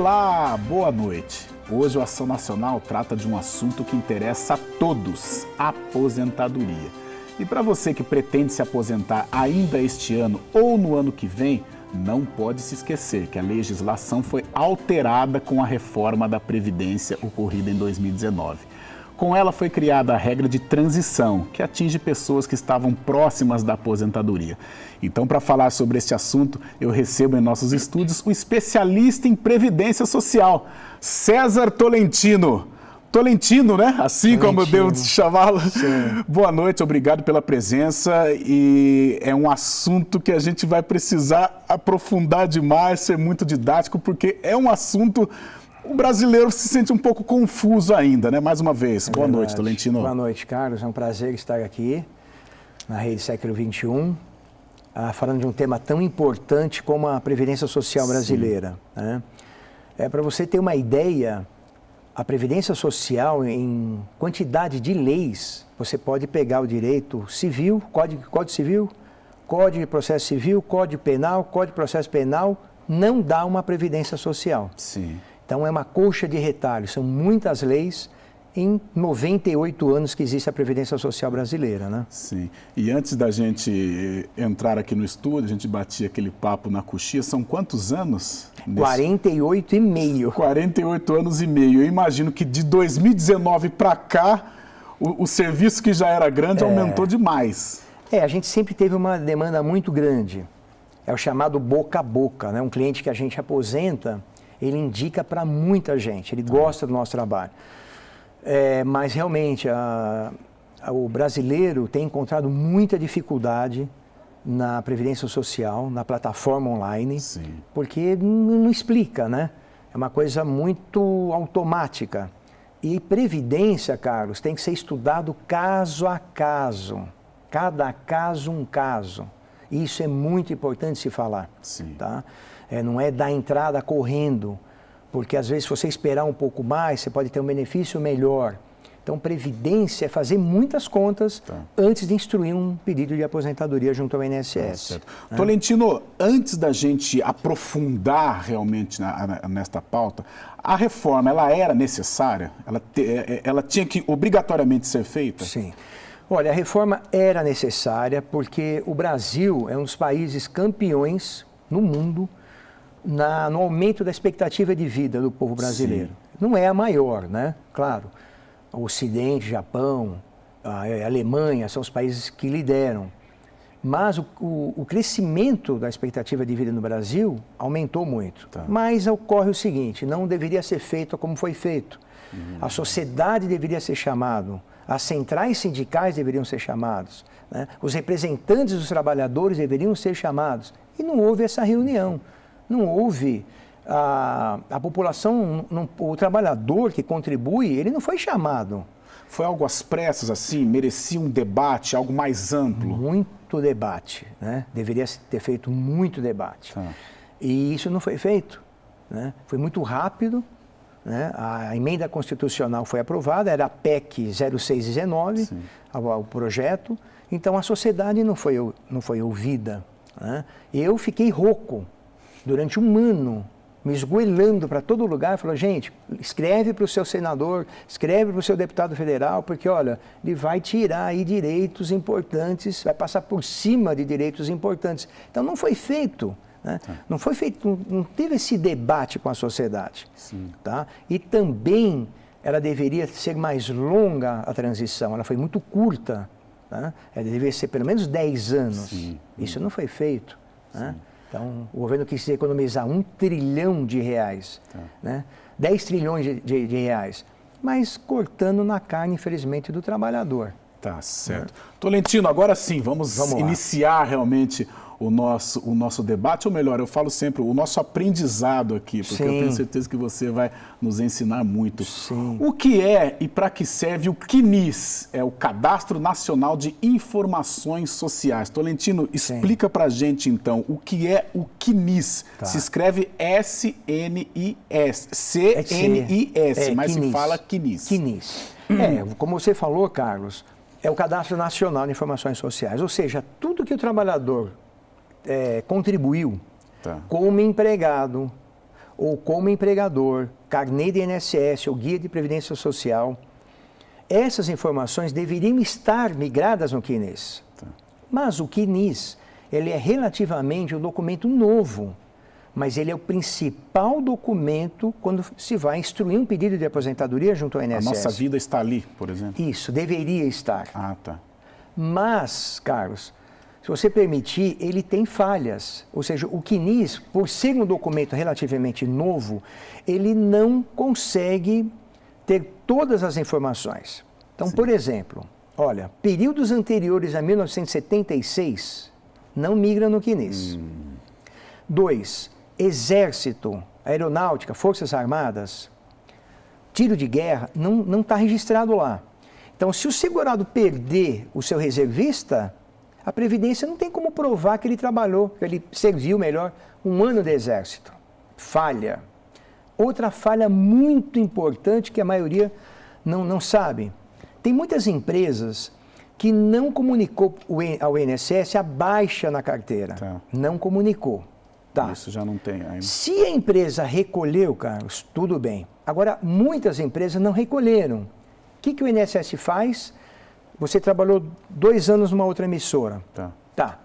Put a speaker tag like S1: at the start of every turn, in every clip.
S1: Olá, boa noite. Hoje o Ação Nacional trata de um assunto que interessa a todos, a aposentadoria. E para você que pretende se aposentar ainda este ano ou no ano que vem, não pode se esquecer que a legislação foi alterada com a reforma da Previdência ocorrida em 2019. Com ela foi criada a regra de transição, que atinge pessoas que estavam próximas da aposentadoria. Então, para falar sobre este assunto, eu recebo em nossos estúdios o especialista em Previdência Social, César Tolentino. Tolentino, né? Assim Tolentino, como eu devo chamá-lo. Boa noite, obrigado pela presença. E é um assunto que a gente vai precisar aprofundar demais, ser muito didático, porque é um assunto... O brasileiro se sente um pouco confuso ainda, né? Mais uma vez. Boa noite, Tolentino.
S2: Boa noite, Carlos. É um prazer estar aqui na Rede Século XXI, falando de um tema tão importante como a Previdência Social brasileira. Né? Para você ter uma ideia, a Previdência Social, em quantidade de leis, você pode pegar o direito civil, Código Civil, Código de Processo Civil, Código Penal, Código de Processo Penal, não dá uma Previdência Social.
S1: Sim.
S2: Então, é uma colcha de retalhos, são muitas leis em 98 anos que existe a Previdência Social brasileira, né?
S1: Sim. E antes da gente entrar aqui no estúdio, a gente batia aquele papo na coxinha, são quantos anos?
S2: 48 e meio.
S1: 48 anos e meio. Eu imagino que de 2019 para cá, o serviço que já era grande aumentou demais.
S2: A gente sempre teve uma demanda muito grande. É o chamado boca a boca, né? Um cliente que a gente aposenta, ele indica para muita gente, ele gosta do nosso trabalho. Mas realmente o brasileiro tem encontrado muita dificuldade na Previdência Social, na plataforma online,
S1: Sim.
S2: porque não explica, né? É uma coisa muito automática. E Previdência, Carlos, tem que ser estudado caso a caso. Cada caso um caso. Isso é muito importante se falar.
S1: Sim.
S2: Tá? Não é dar entrada correndo, porque às vezes se você esperar um pouco mais, você pode ter um benefício melhor. Então, Previdência é fazer muitas contas antes de instruir um pedido de aposentadoria junto ao INSS.
S1: Né? Tolentino, antes da gente aprofundar realmente nesta pauta, a reforma, ela era necessária? Ela tinha que obrigatoriamente ser feita?
S2: Sim. Olha, a reforma era necessária porque o Brasil é um dos países campeões no mundo no aumento da expectativa de vida do povo brasileiro. Sim. Não é a maior, né? Claro, o Ocidente, Japão, a Alemanha são os países que lideram. Mas o crescimento da expectativa de vida no Brasil aumentou muito. Mas ocorre o seguinte, não deveria ser feito como foi feito. A sociedade deveria ser chamada, as centrais sindicais deveriam ser chamados, né? Os representantes dos trabalhadores deveriam ser chamados. E não houve essa reunião. Não houve, a população, o trabalhador que contribui, ele não foi chamado.
S1: Foi algo às pressas, assim? Merecia um debate, algo mais amplo?
S2: Muito debate, né? Deveria ter feito muito debate. E isso não foi feito, né? Foi muito rápido, né? A emenda constitucional foi aprovada, era a PEC 0619, o projeto. Então, a sociedade não foi ouvida, né? Eu fiquei rouco. Durante um ano, me esgoelando para todo lugar, falou, gente, escreve para o seu senador, escreve para o seu deputado federal, porque, olha, ele vai tirar aí direitos importantes, vai passar por cima de direitos importantes. Então, não foi feito, né? Não foi feito, não teve esse debate com a sociedade. Tá? E também, ela deveria ser mais longa a transição, ela foi muito curta, tá? Ela deveria ser pelo menos 10 anos. Isso não foi feito, né? Então, o governo quis economizar R$1 trilhão, né? 10 trilhões de reais, mas cortando na carne, infelizmente, do trabalhador.
S1: Tá certo. Tolentino, agora sim, vamos iniciar realmente o nosso debate, ou melhor, eu falo sempre, o nosso aprendizado aqui, porque eu tenho certeza que você vai nos ensinar muito. O que é e para que serve o CNIS? É o Cadastro Nacional de Informações Sociais. Tolentino, explica para a gente então, o que é o CNIS? Se escreve S-N-I-S, C-N-I-S, mas se fala CNIS.
S2: CNIS. Como você falou, Carlos, é o Cadastro Nacional de Informações Sociais, ou seja, tudo que o trabalhador contribuiu como empregado ou como empregador, carnê de INSS ou guia de previdência social, essas informações deveriam estar migradas no CNIS. Mas o CNIS, ele é relativamente um documento novo, mas ele é o principal documento quando se vai instruir um pedido de aposentadoria junto ao INSS.
S1: A nossa vida está ali, por exemplo?
S2: Isso, deveria estar.
S1: Ah, tá.
S2: Mas, Carlos, se você permitir, ele tem falhas. Ou seja, o CNIS, por ser um documento relativamente novo, ele não consegue ter todas as informações. Então,
S1: Sim.
S2: por exemplo, olha, períodos anteriores a 1976 não migram no CNIS. 2, Exército, Aeronáutica, Forças Armadas, tiro de guerra, não está registrado lá. Então, se o segurado perder o seu reservista, a Previdência não tem como provar que ele trabalhou, que ele serviu, melhor, 1 ano de Exército. Falha. Outra falha muito importante que a maioria não sabe. Tem muitas empresas que não comunicou ao INSS a baixa na carteira.
S1: Tá.
S2: Não comunicou. Tá.
S1: Isso já não tem ainda.
S2: Se a empresa recolheu, Carlos, tudo bem. Agora, muitas empresas não recolheram. O que o INSS faz? Você trabalhou 2 anos numa outra emissora.
S1: Tá.
S2: Tá.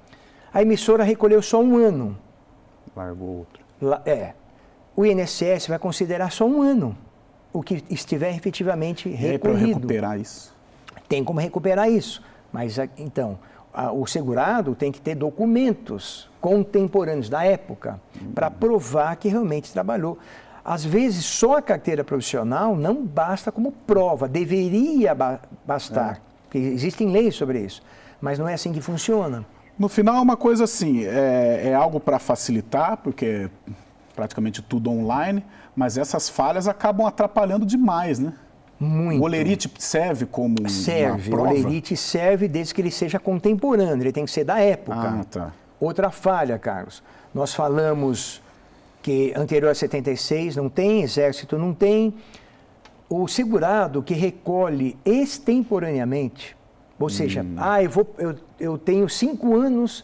S2: A emissora recolheu só 1 ano.
S1: Largou outro.
S2: O INSS vai considerar só 1 ano o que estiver efetivamente recolhido.
S1: Para recuperar isso?
S2: Tem como recuperar isso. Mas, então, o segurado tem que ter documentos contemporâneos da época para provar que realmente trabalhou. Às vezes, só a carteira profissional não basta como prova, deveria bastar, porque existem leis sobre isso, mas não é assim que funciona.
S1: No final é uma coisa assim, é algo para facilitar, porque é praticamente tudo online, mas essas falhas acabam atrapalhando demais, né?
S2: Muito.
S1: O Olerite serve como uma prova?
S2: O Olerite serve desde que ele seja contemporâneo, ele tem que ser da época.
S1: Ah, tá.
S2: Outra falha, Carlos, nós falamos que anterior a 76 não tem, Exército não tem. O segurado que recolhe extemporaneamente, ou seja, eu tenho 5 anos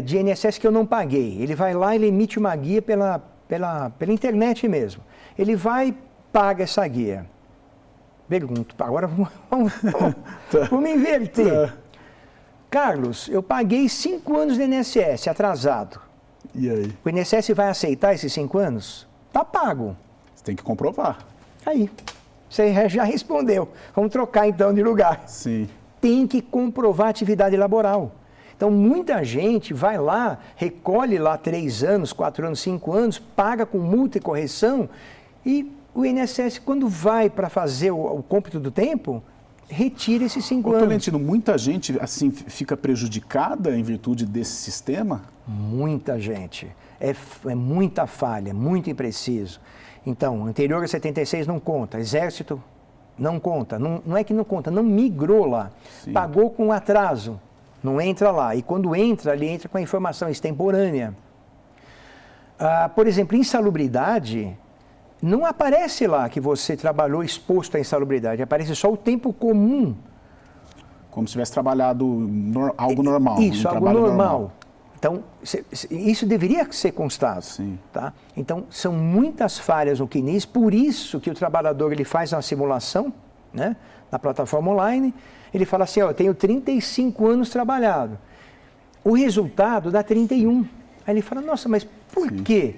S2: de INSS que eu não paguei. Ele vai lá, ele emite uma guia pela internet mesmo. Ele vai, paga essa guia. Pergunto, agora vamos inverter. Carlos, eu paguei 5 anos de INSS atrasado.
S1: E aí?
S2: O INSS vai aceitar esses 5 anos? Está pago.
S1: Você tem que comprovar.
S2: Aí, você já respondeu. Vamos trocar então de lugar.
S1: Sim.
S2: Tem que comprovar a atividade laboral. Então, muita gente vai lá, recolhe lá 3 anos, 4 anos, 5 anos, paga com multa e correção e o INSS, quando vai para fazer o cômputo do tempo, retira esses 5 anos.
S1: Tolentino, muita gente assim fica prejudicada em virtude desse sistema?
S2: Muita gente. É muita falha, muito impreciso. Então, anterior a 76 não conta, Exército não conta. Não é que não conta, não migrou lá. Sim. Pagou com atraso, não entra lá. E quando entra, ele entra com a informação extemporânea. Por exemplo, insalubridade, não aparece lá que você trabalhou exposto à insalubridade, aparece só o tempo comum.
S1: Como se tivesse trabalhado algo normal.
S2: Isso, algo normal. Então, isso deveria ser constado.
S1: Sim.
S2: Tá? Então, são muitas falhas no CNIS, por isso que o trabalhador ele faz uma simulação, né, na plataforma online, ele fala assim, eu tenho 35 anos trabalhado. O resultado dá 31. Aí ele fala, nossa, mas por quê?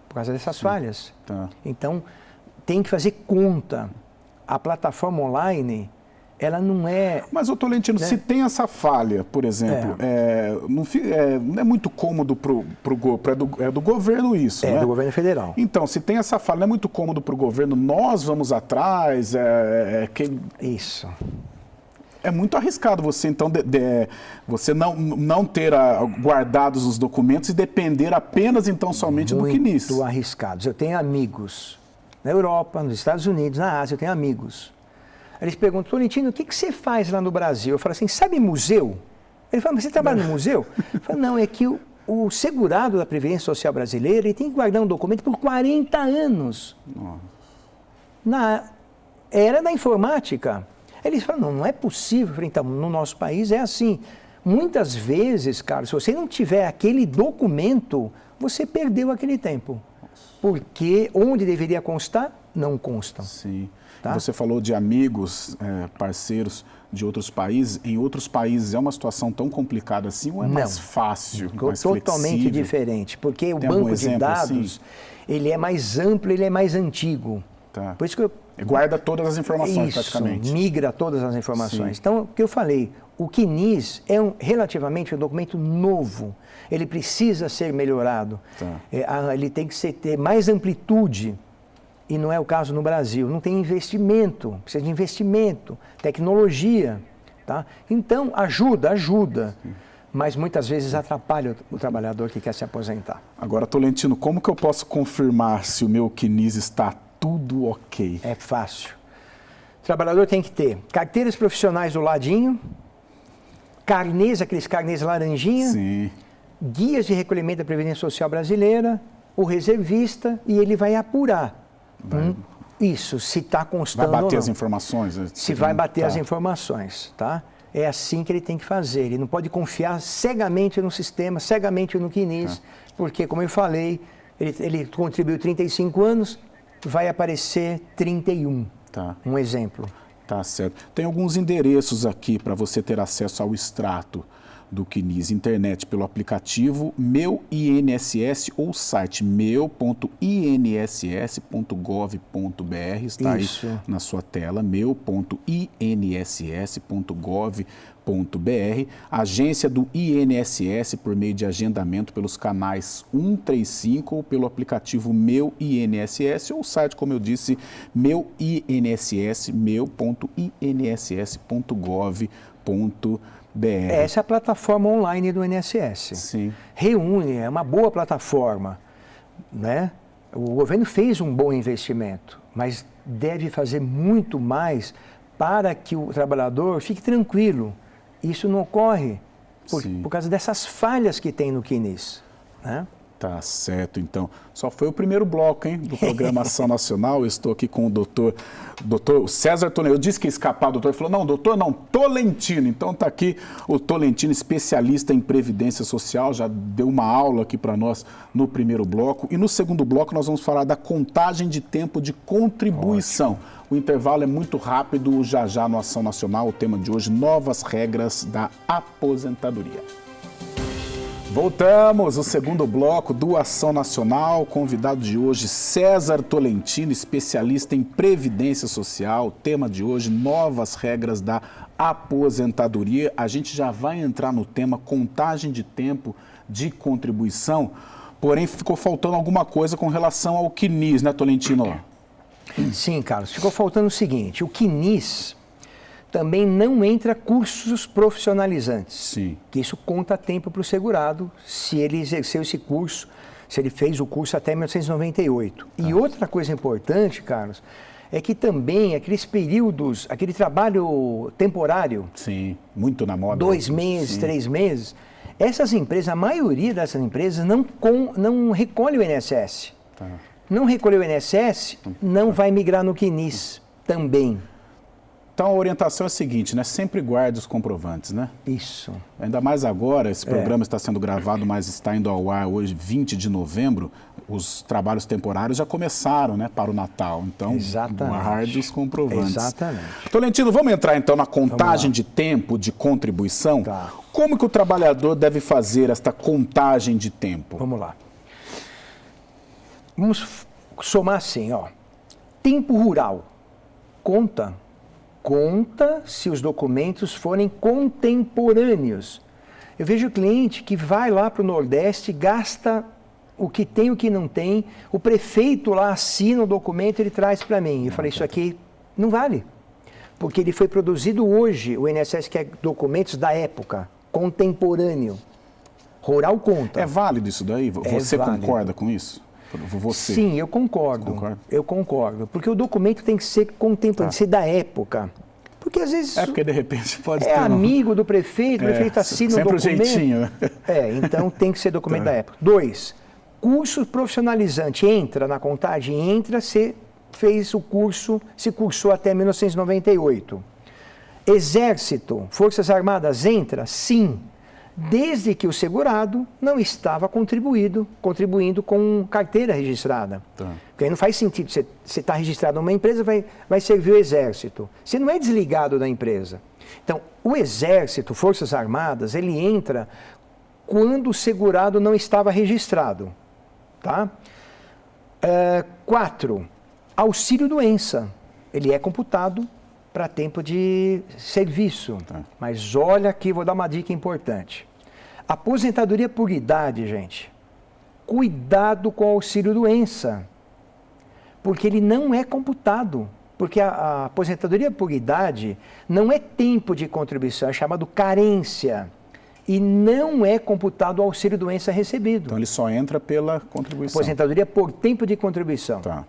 S2: Por causa dessas falhas.
S1: Tá.
S2: Então, tem que fazer conta. A plataforma online, ela não é...
S1: Mas, Tolentino, se tem essa falha, por exemplo, não é muito cômodo é do governo isso, né?
S2: É do governo federal.
S1: Então, se tem essa falha, não é muito cômodo para o governo, nós vamos atrás,
S2: Isso.
S1: É muito arriscado você, então, você não ter guardados os documentos e depender apenas, então, somente do CNIS.
S2: Muito arriscados. Eu tenho amigos na Europa, nos Estados Unidos, na Ásia, eu tenho amigos. Eles perguntam, Tolentino, o que você faz lá no Brasil? Eu falo assim, sabe museu? Ele fala, mas você trabalha no museu? Eu falo, não, é que o segurado da Previdência Social Brasileira ele tem que guardar um documento por 40 anos.
S1: Nossa.
S2: Na era da informática. Eles falam, não é possível. Eu falei, então, no nosso país é assim. Muitas vezes, cara, se você não tiver aquele documento, você perdeu aquele tempo. porque onde deveria constar, não constam.
S1: Sim.
S2: Tá?
S1: Você falou de amigos, parceiros de outros países. Em outros países é uma situação tão complicada assim ou é mais fácil, mais
S2: totalmente
S1: flexível?
S2: diferente, porque o
S1: Tem algum
S2: banco de
S1: exemplo
S2: dados,
S1: assim?
S2: ele é mais amplo, ele é mais antigo.
S1: Tá.
S2: Por isso que
S1: Guarda todas as informações,
S2: isso,
S1: praticamente.
S2: migra todas as informações.
S1: Sim.
S2: Então, o que eu falei, o CNIS é relativamente um documento novo. Ele precisa ser melhorado.
S1: Tá.
S2: Ele tem que ter mais amplitude. E não é o caso no Brasil. Não tem investimento, precisa de investimento, tecnologia. Tá? Então, ajuda. Sim. Mas muitas vezes atrapalha o trabalhador que quer se aposentar.
S1: Agora, Tolentino, como que eu posso confirmar se o meu CNIS está tudo ok?
S2: É fácil. O trabalhador tem que ter carteiras profissionais do ladinho, carnês, aqueles carnês laranjinha,
S1: Sim.
S2: guias de recolhimento da Previdência Social Brasileira, o reservista, e ele vai apurar. Isso, se está constando
S1: Vai bater
S2: ou não.
S1: as informações?
S2: Se vai bater as informações, tá? É assim que ele tem que fazer. Ele não pode confiar cegamente no sistema, cegamente no CNIS, porque, como eu falei, ele contribuiu 35 anos, vai aparecer 31.
S1: Tá.
S2: Um exemplo.
S1: Tá certo. Tem alguns endereços aqui para você ter acesso ao extrato do CNIS, internet pelo aplicativo Meu INSS ou site meu.inss.gov.br, está
S2: Isso.
S1: aí na sua tela, meu.inss.gov.br, agência do INSS por meio de agendamento pelos canais 135 ou pelo aplicativo Meu INSS ou site, como eu disse, Meu INSS, meu.inss.gov.br.
S2: Essa é a plataforma online do INSS.
S1: Sim.
S2: Reúne, é uma boa plataforma, né? O governo fez um bom investimento, mas deve fazer muito mais para que o trabalhador fique tranquilo. Isso não ocorre por causa dessas falhas que tem no CNIS, né?
S1: Tá certo, então. Só foi o primeiro bloco, hein, do Programação Nacional. Eu estou aqui com o doutor César Tolentino. Eu disse que ia escapar, o doutor falou, não, doutor, não, Tolentino. Então está aqui o Tolentino, especialista em Previdência Social, já deu uma aula aqui para nós no primeiro bloco. E no segundo bloco nós vamos falar da contagem de tempo de contribuição. Ótimo. O intervalo é muito rápido, já no Ação Nacional, o tema de hoje, novas regras da aposentadoria. Voltamos, o segundo bloco do Ação Nacional, convidado de hoje, César Tolentino, especialista em Previdência Social, tema de hoje, novas regras da aposentadoria. A gente já vai entrar no tema contagem de tempo de contribuição, porém ficou faltando alguma coisa com relação ao CNIS, né, Tolentino?
S2: Sim, Carlos, ficou faltando o seguinte, o CNIS também não entra cursos profissionalizantes.
S1: Sim.
S2: Que isso conta tempo para o segurado, se ele exerceu esse curso, se ele fez o curso até 1998. E outra coisa importante, Carlos, é que também aqueles períodos, aquele trabalho temporário...
S1: Sim, muito na moda.
S2: 2 meses, 3 meses, essas empresas, a maioria dessas empresas não recolhe o INSS.
S1: Tá.
S2: Não recolheu o INSS, não vai migrar no CNIS também.
S1: Então, a orientação é a seguinte, né? Sempre guarde os comprovantes, né?
S2: Isso.
S1: Ainda mais agora, esse programa está sendo gravado, mas está indo ao ar hoje, 20 de novembro. Os trabalhos temporários já começaram, né? Para o Natal. Então, guarde os comprovantes.
S2: Exatamente.
S1: Tolentino, vamos entrar então na contagem de tempo de contribuição?
S2: Tá.
S1: Como que o trabalhador deve fazer esta contagem de tempo?
S2: Vamos lá. Vamos somar assim, ó. Tempo rural. Conta se os documentos forem contemporâneos. Eu vejo cliente que vai lá para o Nordeste, gasta o que tem e o que não tem, o prefeito lá assina o documento e ele traz para mim. Eu falei, isso aqui não vale, porque ele foi produzido hoje, o INSS quer documentos da época, contemporâneo. Rural conta.
S1: É válido isso daí? Você concorda com isso? Você.
S2: Sim, eu concordo. Eu concordo. Porque o documento tem que ser contemporâneo, ser da época. Porque às vezes...
S1: porque de repente pode ter...
S2: amigo do prefeito, o prefeito assina o documento.
S1: Sempre o jeitinho, né?
S2: Então tem que ser documento da época. 2, curso profissionalizante. Entra na contagem? Entra, se fez o curso, se cursou até 1998. Exército, Forças Armadas, entra? Sim. desde que o segurado não estava contribuindo com carteira registrada.
S1: Tá.
S2: Porque aí não faz sentido, você está registrado numa empresa, vai servir o Exército. Você não é desligado da empresa. Então, o Exército, Forças Armadas, ele entra quando o segurado não estava registrado. Tá? 4, auxílio-doença. Ele é computado para tempo de serviço. Tá. Mas olha aqui, vou dar uma dica importante. Aposentadoria por idade, gente. Cuidado com o auxílio-doença. Porque ele não é computado. Porque a aposentadoria por idade não é tempo de contribuição, é chamado carência. E não é computado o auxílio-doença recebido.
S1: Então ele só entra pela contribuição.
S2: Aposentadoria por tempo de contribuição.
S1: Tá.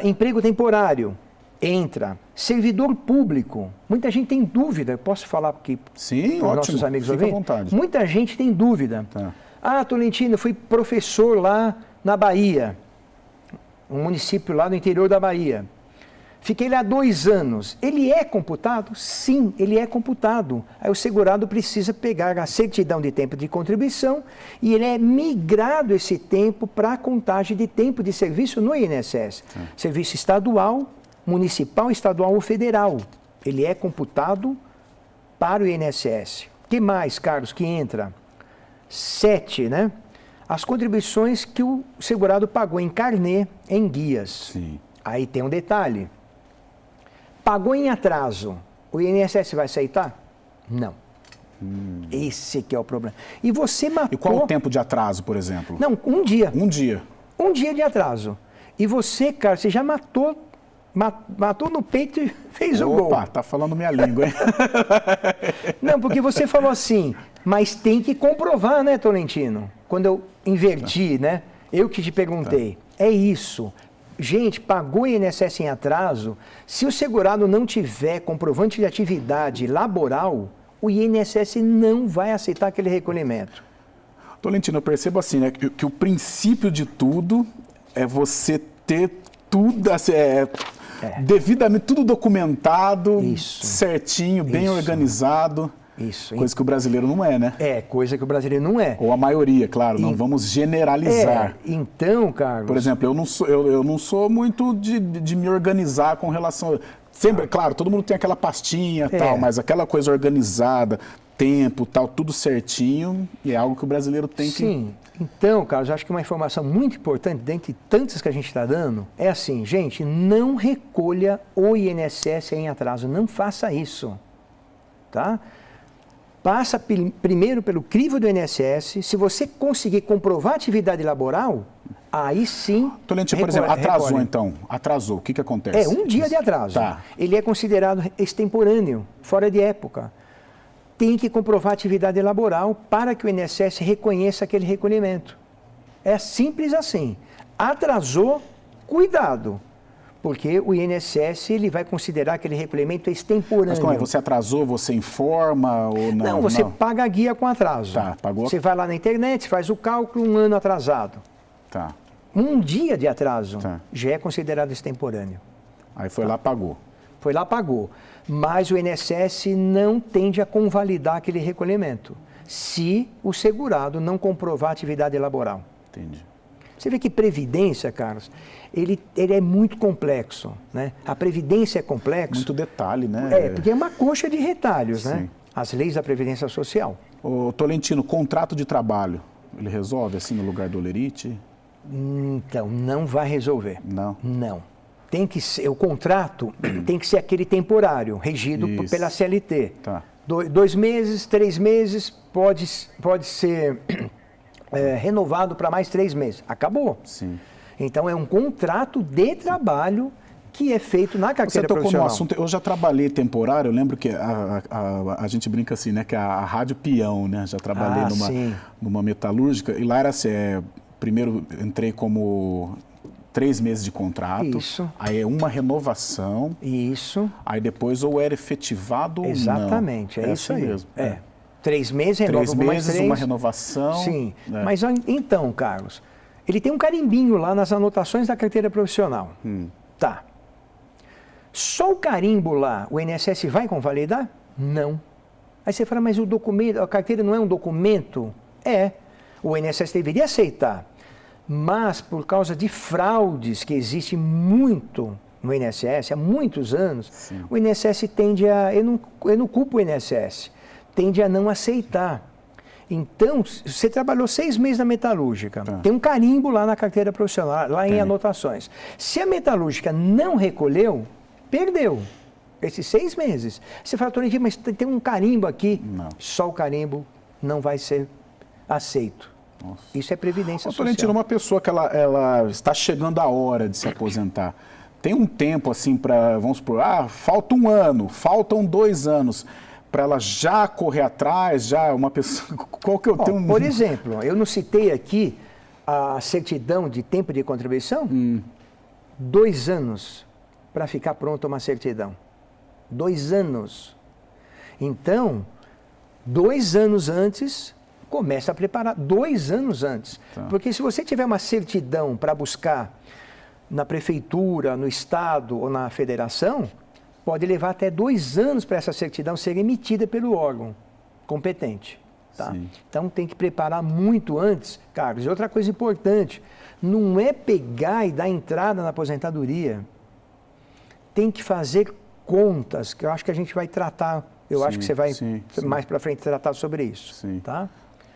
S2: Emprego temporário. Entra. Servidor público. Muita gente tem dúvida. Posso falar aqui para os nossos amigos
S1: ouvintes? Fica à vontade.
S2: Muita gente tem dúvida.
S1: Tá.
S2: Tolentino, eu fui professor lá na Bahia. Um município lá no interior da Bahia. Fiquei lá 2 anos. Ele é computado? Sim, ele é computado. Aí o segurado precisa pegar a certidão de tempo de contribuição e ele é migrado esse tempo para a contagem de tempo de serviço no INSS. Serviço estadual, municipal, estadual ou federal. Ele é computado para o INSS. O que mais, Carlos, que entra? 7, né? As contribuições que o segurado pagou em carnê, em guias.
S1: Sim.
S2: Aí tem um detalhe. Pagou em atraso, o INSS vai aceitar? Não. Esse que é o problema. E você matou...
S1: E qual o tempo de atraso, por exemplo?
S2: Não, 1 dia.
S1: 1 dia.
S2: 1 dia de atraso. E você, cara, você já matou no peito e fez o gol.
S1: Opa, tá falando minha língua, hein?
S2: Não, porque você falou assim, mas tem que comprovar, né, Tolentino? Quando eu inverti, né? Eu que te perguntei. É isso. Gente, pagou INSS em atraso, se o segurado não tiver comprovante de atividade laboral, o INSS não vai aceitar aquele recolhimento.
S1: Tolentino, eu percebo assim, né, que o princípio de tudo é você ter tudo, assim, devidamente, tudo documentado, certinho, bem organizado.
S2: Isso.
S1: Coisa que o brasileiro não é, né?
S2: Coisa que o brasileiro não é.
S1: Ou a maioria, claro, não vamos generalizar.
S2: Então, Carlos...
S1: Por exemplo, eu não sou muito de me organizar com relação... Sempre, claro, todo mundo tem aquela pastinha e tal, mas aquela coisa organizada, tempo, tal, tudo certinho, e é algo que o brasileiro tem que...
S2: Sim. Então, Carlos, acho que uma informação muito importante, dentre tantas que a gente está dando, é assim, gente, não recolha o INSS em atraso, não faça isso, tá? Passa primeiro pelo crivo do INSS, se você conseguir comprovar a atividade laboral, aí sim...
S1: Tolentino, por exemplo, atrasou então, atrasou, o que acontece?
S2: 1 dia de atraso.
S1: Tá.
S2: Ele é considerado extemporâneo, fora de época. Tem que comprovar a atividade laboral para que o INSS reconheça aquele recolhimento. É simples assim. Atrasou, cuidado. Porque o INSS ele vai considerar aquele recolhimento extemporâneo.
S1: Mas como é? Você atrasou, você informa ou não?
S2: Não, você paga a guia com atraso.
S1: Tá, pagou.
S2: Você vai lá na internet, faz o cálculo, 1 ano atrasado.
S1: Tá.
S2: 1 dia de atraso já é considerado extemporâneo.
S1: Aí foi lá, pagou.
S2: Foi lá, pagou. Mas o INSS não tende a convalidar aquele recolhimento, se o segurado não comprovar a atividade laboral.
S1: Entendi.
S2: Você vê que previdência, Carlos, ele é muito complexo, né? A previdência é complexa.
S1: Muito detalhe, né?
S2: Porque é uma coxa de retalhos,
S1: Sim.
S2: né? As leis da Previdência Social.
S1: Ô, Tolentino, contrato de trabalho, ele resolve assim no lugar do Olerite?
S2: Então, não vai resolver.
S1: Não?
S2: Não. Tem que ser, o contrato tem que ser aquele temporário, regido pela CLT.
S1: Tá.
S2: 2 meses, 3 meses, pode ser renovado para mais 3 meses. Acabou.
S1: Sim.
S2: Então, é um contrato de trabalho que é feito na carteira profissional.
S1: Você tocou no assunto, eu já trabalhei temporário, eu lembro que a gente brinca assim, né, que a rádio peão, né, já trabalhei numa metalúrgica, e lá era assim, primeiro entrei como 3 meses de contrato, aí é uma renovação, aí depois ou era efetivado ou não.
S2: Exatamente, é isso
S1: assim
S2: aí.
S1: mesmo.
S2: 3 meses, renova
S1: 3
S2: mais
S1: meses,
S2: 3.
S1: uma renovação.
S2: Sim, mas então, Carlos, ele tem um carimbinho lá nas anotações da carteira profissional. Tá. Só o carimbo lá, o INSS vai convalidar? Não. Aí você fala, mas o documento, a carteira não é um documento? É. O INSS deveria aceitar. Mas, por causa de fraudes que existem muito no INSS, há muitos anos, sim, o INSS tende a... Eu não culpo o INSS. Tende a não aceitar. Então, você trabalhou 6 meses na metalúrgica, tem um carimbo lá na carteira profissional, lá em anotações. Se a metalúrgica não recolheu, perdeu esses 6 meses. Você fala, Tolentino, mas tem um carimbo aqui. Não. Só o carimbo não vai ser aceito. Nossa. Isso é previdência social.
S1: Tolentino, uma pessoa que ela está chegando a hora de se aposentar, tem um tempo assim para, vamos supor, falta 1 ano, faltam 2 anos, para ela já correr atrás, já uma pessoa... Qual que eu tenho?
S2: Por exemplo, eu não citei aqui a certidão de tempo de contribuição? 2 anos para ficar pronta uma certidão. 2 anos. Então, 2 anos antes, começa a preparar. 2 anos antes. Tá. Porque se você tiver uma certidão para buscar na prefeitura, no estado ou na federação, pode levar até 2 anos para essa certidão ser emitida pelo órgão competente. Tá? Então tem que preparar muito antes, Carlos. E outra coisa importante, não é pegar e dar entrada na aposentadoria. Tem que fazer contas, que eu acho que a gente vai tratar, acho que você vai mais para frente tratar sobre isso. Sim. Tá?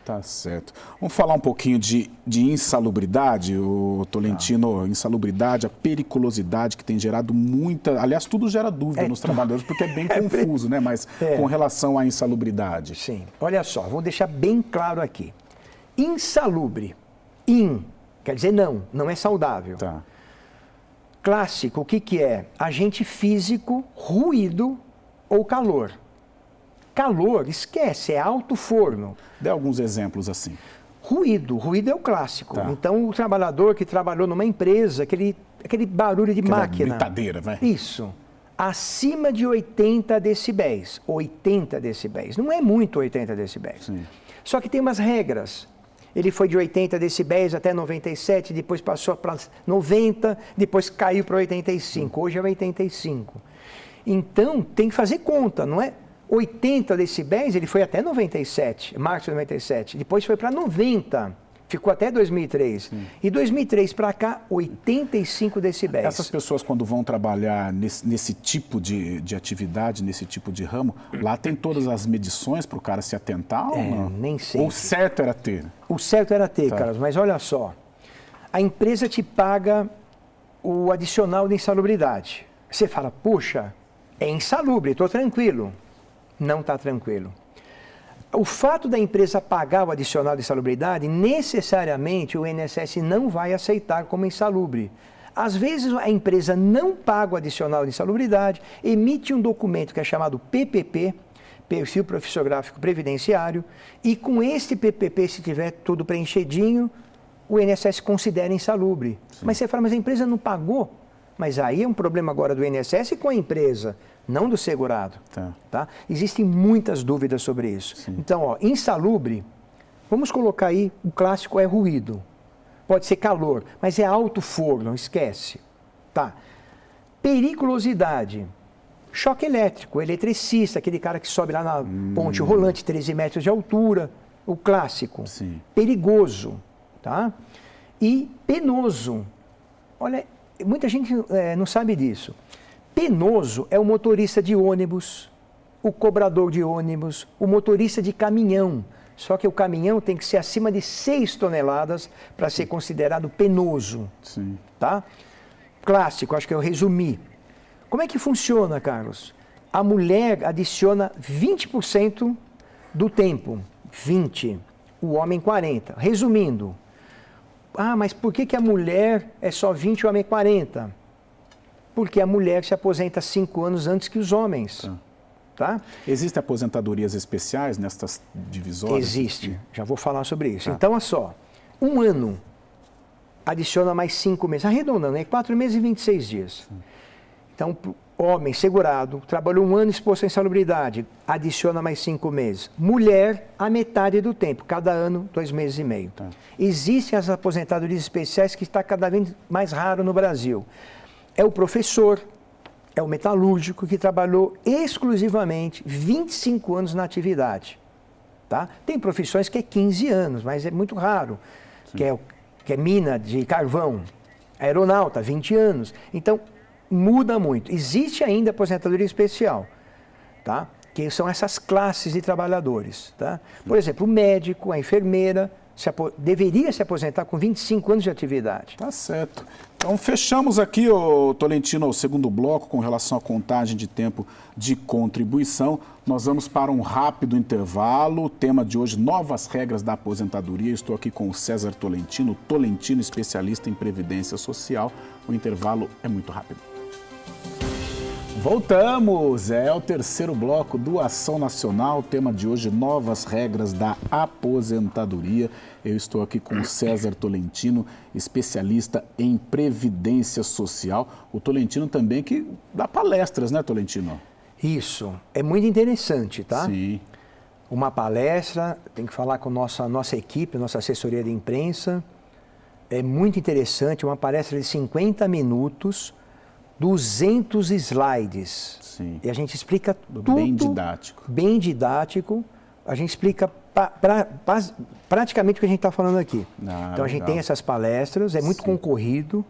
S1: Tá certo. Vamos falar um pouquinho de insalubridade, o Tolentino, insalubridade, a periculosidade que tem gerado muita... Aliás, tudo gera dúvida nos trabalhadores, porque é bem confuso, né? Mas com relação à insalubridade.
S2: Sim. Olha só, vou deixar bem claro aqui. Insalubre, quer dizer não é saudável. Tá. Clássico, o que é? Agente físico, ruído ou calor. Calor, esquece, é alto forno.
S1: Dê alguns exemplos assim.
S2: Ruído é o clássico. Tá. Então, o trabalhador que trabalhou numa empresa, aquele barulho de máquina.
S1: Britadeira, vai.
S2: Isso. Acima de 80 decibéis. 80 decibéis. Não é muito 80 decibéis. Sim. Só que tem umas regras. Ele foi de 80 decibéis até 97, depois passou para 90, depois caiu para 85. Hoje é 85. Então, tem que fazer conta, não é? 80 decibéis, ele foi até 97, março de 97. Depois foi para 90, ficou até 2003. E 2003 para cá, 85 decibéis.
S1: Essas pessoas, quando vão trabalhar nesse tipo de atividade, nesse tipo de ramo, lá tem todas as medições para o cara se atentar ou não?
S2: Nem sei.
S1: O certo era ter?
S2: O certo era ter, Carlos, mas olha só. A empresa te paga o adicional de insalubridade. Você fala, puxa, é insalubre, estou tranquilo. Não está tranquilo. O fato da empresa pagar o adicional de insalubridade, necessariamente o INSS não vai aceitar como insalubre. Às vezes a empresa não paga o adicional de insalubridade, emite um documento que é chamado PPP, Perfil Profissiográfico Previdenciário, e com este PPP, se tiver tudo preenchidinho, o INSS considera insalubre. Sim. Mas você fala, mas a empresa não pagou? Mas aí é um problema agora do INSS com a empresa, não do segurado. Tá? Existem muitas dúvidas sobre isso. Sim. Então, insalubre, vamos colocar aí, o clássico é ruído. Pode ser calor, mas é alto forno, esquece. Tá? Periculosidade, choque elétrico, eletricista, aquele cara que sobe lá na ponte rolante, 13 metros de altura, o clássico. Sim. Perigoso, tá? E penoso. Olha, muita gente não sabe disso. Penoso é o motorista de ônibus, o cobrador de ônibus, o motorista de caminhão. Só que o caminhão tem que ser acima de 6 toneladas para ser considerado penoso. Sim. Tá? Clássico, acho que eu resumi. Como é que funciona, Carlos? A mulher adiciona 20% do tempo, 20%, o homem 40%. Resumindo, mas por que a mulher é só 20% e o homem é 40%? Porque a mulher se aposenta 5 anos antes que os homens. Tá?
S1: Existem aposentadorias especiais nestas divisórias?
S2: Existe, já vou falar sobre isso. Então, olha só, 1 ano adiciona mais 5 meses, arredondando, 4 meses e 26 dias. Então, homem segurado, trabalhou 1 ano exposto à insalubridade, adiciona mais 5 meses. Mulher, a metade do tempo, cada ano, 2 meses e meio. Existem as aposentadorias especiais que está cada vez mais raro no Brasil. É o professor, é o metalúrgico que trabalhou exclusivamente 25 anos na atividade. Tá? Tem profissões que é 15 anos, mas é muito raro, que é mina de carvão, aeronauta, 20 anos. Então, muda muito. Existe ainda aposentadoria especial, tá? Que são essas classes de trabalhadores. Tá? Por exemplo, o médico, a enfermeira, deveria se aposentar com 25 anos de atividade.
S1: Tá certo. Então, fechamos aqui, Tolentino, o segundo bloco com relação à contagem de tempo de contribuição. Nós vamos para um rápido intervalo. O tema de hoje, novas regras da aposentadoria. Estou aqui com o César Tolentino, especialista em Previdência Social. O intervalo é muito rápido. Voltamos! É o terceiro bloco do Ação Nacional. O tema de hoje, novas regras da aposentadoria. Eu estou aqui com o César Tolentino, especialista em Previdência Social. O Tolentino também que dá palestras, né, Tolentino?
S2: Isso. É muito interessante, tá?
S1: Sim.
S2: Uma palestra, tem que falar com nossa equipe, nossa assessoria de imprensa. É muito interessante, uma palestra de 50 minutos, 200 slides.
S1: Sim.
S2: E a gente explica tudo.
S1: Bem didático.
S2: Bem didático. A gente explica praticamente o que a gente está falando aqui. Então a gente tem essas palestras, é muito concorrido.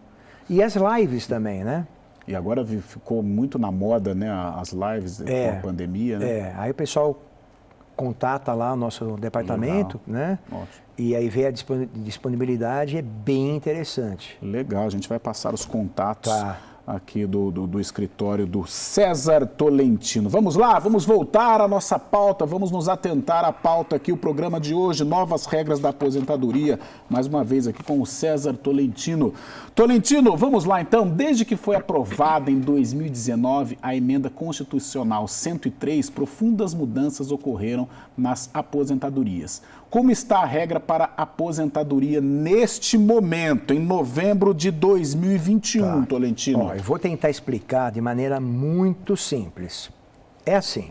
S2: E as lives também, né?
S1: E agora ficou muito na moda, né, as lives com a pandemia, né?
S2: Aí o pessoal contata lá o nosso departamento, né?
S1: Ótimo.
S2: E aí vê a disponibilidade, é bem interessante.
S1: Legal, a gente vai passar os contatos aqui do escritório do César Tolentino. Vamos lá, vamos voltar à nossa pauta, vamos nos atentar à pauta aqui, o programa de hoje, novas regras da aposentadoria, mais uma vez aqui com o César Tolentino. Tolentino, vamos lá então, desde que foi aprovada em 2019 a emenda constitucional 103, profundas mudanças ocorreram nas aposentadorias. Como está a regra para aposentadoria neste momento, em novembro de 2021, Tolentino?
S2: Eu vou tentar explicar de maneira muito simples. É assim,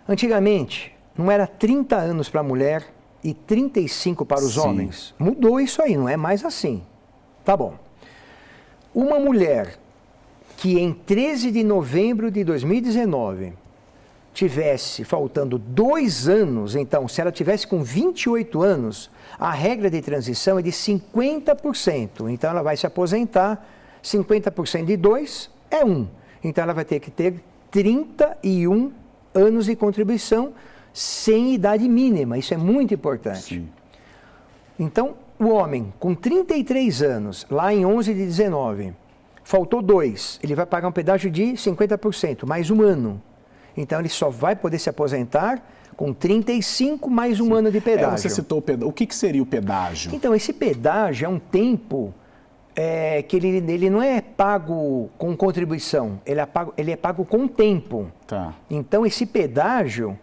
S2: antigamente não era 30 anos para a mulher e 35 para os homens. Mudou isso aí, não é mais assim. Tá bom. Uma mulher que em 13 de novembro de 2019 tivesse faltando 2 anos, então, se ela tivesse com 28 anos, a regra de transição é de 50%. Então, ela vai se aposentar, 50% de 2 é 1. Então, ela vai ter que ter 31 anos de contribuição sem idade mínima. Isso é muito importante.
S1: Sim.
S2: Então, o homem com 33 anos, lá em 11 de 19, faltou 2, ele vai pagar um pedágio de 50%, mais 1 ano. Então, ele só vai poder se aposentar com 35 mais 1 ano de pedágio.
S1: Você citou o pedágio. O que seria o pedágio?
S2: Então, esse pedágio é um tempo que ele não é pago com contribuição, ele é pago com tempo.
S1: Tá.
S2: Então, esse pedágio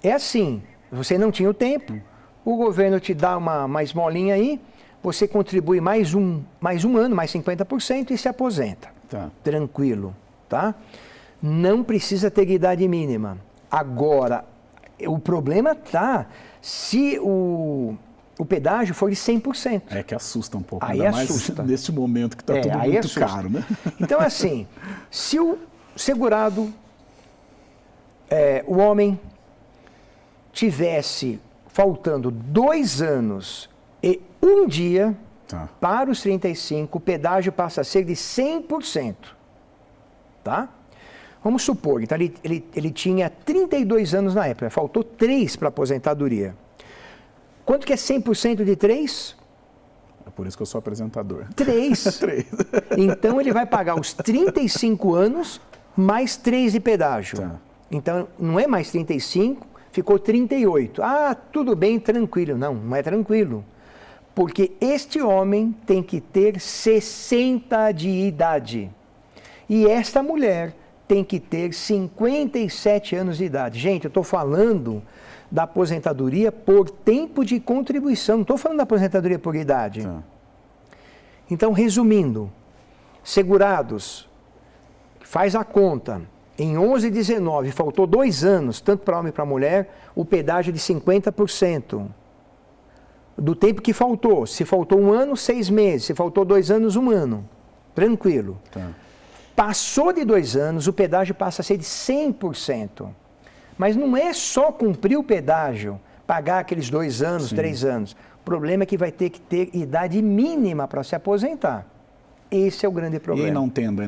S2: é assim, você não tinha o tempo, o governo te dá uma esmolinha aí, você contribui mais um ano, mais 50% e se aposenta.
S1: Tá.
S2: Tranquilo, tá? Não precisa ter idade mínima. Agora, o problema está se o pedágio for de 100%.
S1: É que assusta um pouco,
S2: aí
S1: ainda
S2: assusta.
S1: Mais nesse momento que está tudo muito
S2: assusta.
S1: caro, né?
S2: Então, assim, se o segurado, o homem, tivesse faltando 2 anos e 1 dia para os 35, o pedágio passa a ser de 100%. Tá? Vamos supor, então ele tinha 32 anos na época, faltou 3 para a aposentadoria. Quanto que é 100% de 3?
S1: É por isso que eu sou apresentador.
S2: 3.
S1: 3.
S2: Então ele vai pagar os 35 anos mais 3 de pedágio.
S1: Tá.
S2: Então não é mais 35, ficou 38. Ah, tudo bem, tranquilo. Não, não é tranquilo. Porque este homem tem que ter 60 de idade. E esta mulher tem que ter 57 anos de idade. Gente, eu estou falando da aposentadoria por tempo de contribuição, não estou falando da aposentadoria por idade.
S1: Tá.
S2: Então, resumindo, segurados, faz a conta, em 11 e 19, faltou 2 anos, tanto para homem e para mulher, o pedágio de 50%. Do tempo que faltou, se faltou 1 ano, 6 meses, se faltou 2 anos, 1 ano. Tranquilo.
S1: Tá.
S2: Passou de 2 anos, o pedágio passa a ser de 100%. Mas não é só cumprir o pedágio, pagar aqueles 2 anos, 3 anos. O problema é que vai ter que ter idade mínima para se aposentar. Esse é o grande problema.
S1: E não tendo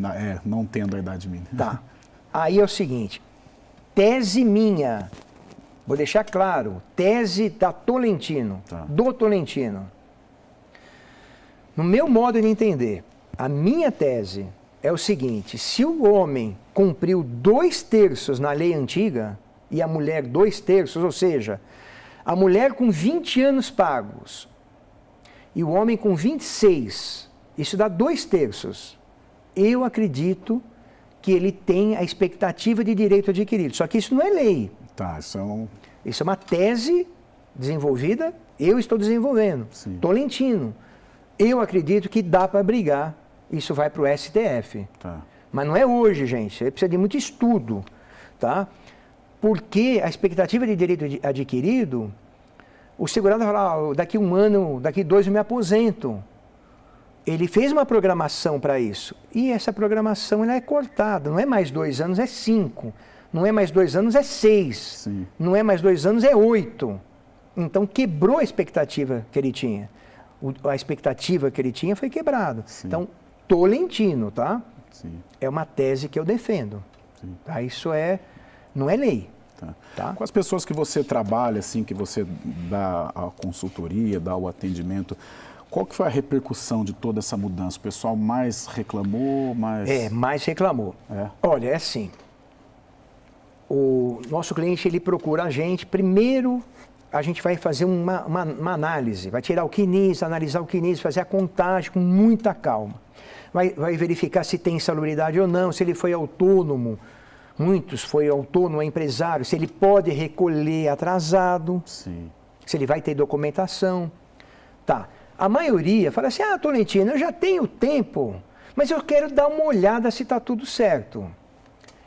S1: a idade mínima.
S2: Tá. Aí é o seguinte, tese minha, vou deixar claro, tese da Tolentino, do Tolentino. No meu modo de entender, a minha tese é o seguinte, se o homem cumpriu 2/3 na lei antiga e a mulher 2/3, ou seja, a mulher com 20 anos pagos e o homem com 26, isso dá 2/3. Eu acredito que ele tem a expectativa de direito adquirido. Só que isso não é lei.
S1: Tá,
S2: Isso é uma tese desenvolvida, eu estou desenvolvendo.
S1: Sim.
S2: Tolentino. Eu acredito que dá para brigar, isso vai para o STF.
S1: Tá.
S2: Mas não é hoje, gente, você precisa de muito estudo, tá? Porque a expectativa de direito adquirido, o segurado vai falar, daqui 1 ano, daqui 2 eu me aposento. Ele fez uma programação para isso, e essa programação ela é cortada, não é mais 2 anos, é 5. Não é mais 2 anos, é 6.
S1: Sim.
S2: Não é mais 2 anos, é 8. Então quebrou a expectativa que ele tinha. A expectativa que ele tinha foi quebrada.
S1: Sim.
S2: Então, Tolentino, tá?
S1: Sim.
S2: É uma tese que eu defendo.
S1: Sim.
S2: Tá? Isso não é lei.
S1: Tá.
S2: Tá?
S1: Com as pessoas que você trabalha, assim, que você dá a consultoria, dá o atendimento, qual que foi a repercussão de toda essa mudança? O pessoal mais reclamou, mais...
S2: Mais reclamou.
S1: É?
S2: Olha, é assim, o nosso cliente, ele procura a gente, primeiro a gente vai fazer uma análise, vai tirar o quinis, analisar o quinis, fazer a contagem com muita calma. Vai verificar se tem insalubridade ou não, se ele foi autônomo, muitos foi autônomo, é empresário, se ele pode recolher atrasado,
S1: Sim.
S2: se ele vai ter documentação. Tá. A maioria fala assim, Tolentino, eu já tenho tempo, mas eu quero dar uma olhada se está tudo certo.